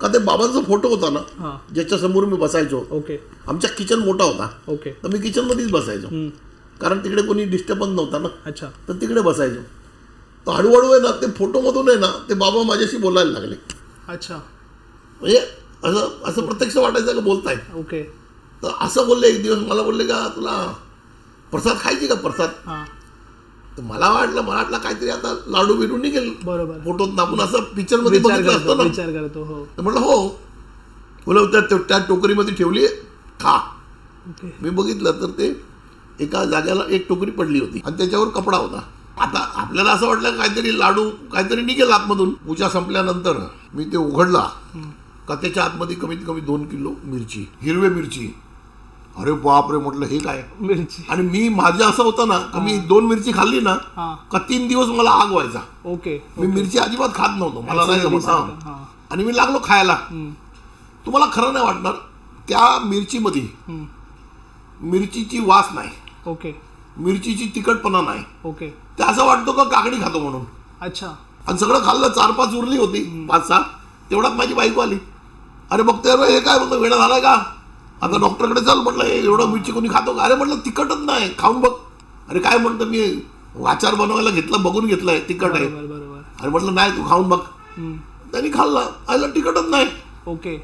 का ते बाबांचा फोटो होता ना हां ज्याच्या समोर मी बसायचो. ओके आमच्या किचन मोठा होता ओके तर मी किचनमध्येच बसायचो कारण तिकडे कोणी डिस्टर्बन्स नव्हता ना. अच्छा तर तिकडे बसायचो. तर हळूहळू आहे ना ते फोटोमधून आहे ना ते बाबा माझ्याशी बोलायला लागले. अच्छा म्हणजे असं असं प्रत्यक्ष वाटायचं का बोलताय. ओके तर असं बोलले एक दिवस मला बोलले का तुला प्रसाद खायची का प्रसाद. हां तर मला वाटलं काहीतरी आता लाडू बिडू निघेल बरोबर फोटोत आपण असं पिक्चरमध्ये विचार बघितलं करतो असतं ना. विचार करतो हो तर म्हटलं हो बोला त्या टोकरीमध्ये ठेवली खा. ओके मी बघितलं तर ते एका जाग्याला एक टोकरी पडली होती आणि त्याच्यावर कपडा होता. आता आपल्याला असं वाटलं काहीतरी लाडू काहीतरी निघेल आतमधून. पूजा संपल्यानंतर मी ते उघडला का त्याच्या आतमध्ये कमीत कमी 2 किलो मिरची हिरवे मिरची. अरे बापरे म्हटलं हे काय. मिरची आणि मी माझं असं होतं ना का मी 2 मिरची खाल्ली ना हां का 3 दिवस मला आग व्हायचा. ओके मी मिरची अजिबात खात नव्हतो मला नाही जमत. हां आणि मी लागलो खायला. तुम्हाला खरं नाही वाटणार त्या मिरचीमध्ये मिरचीची वास नाही ओके मिरचीची तिखटपणा नाही. ओके ते असं वाटतं का काकडी खातो म्हणून. अच्छा आणि सगळं खाल्लं 4-5 उरली होती 5-6 तेवढ्यात माझी बायको आली. अरे बघते अरे हे काय म्हणतो वेळा झालाय का आता डॉक्टरकडे चल म्हटलं एवढं मिरची कोणी खातो का. अरे म्हटलं तिखटच नाही खाऊन बघ. अरे काय म्हणतो मी आचार बनवायला घेतला बघून घेतलाय तिखट आहे. बरोबर बरोबर अरे म्हटलं नाही तू खाऊन बघ. त्यांनी खाल्लं आयला तिखटच नाही. ओके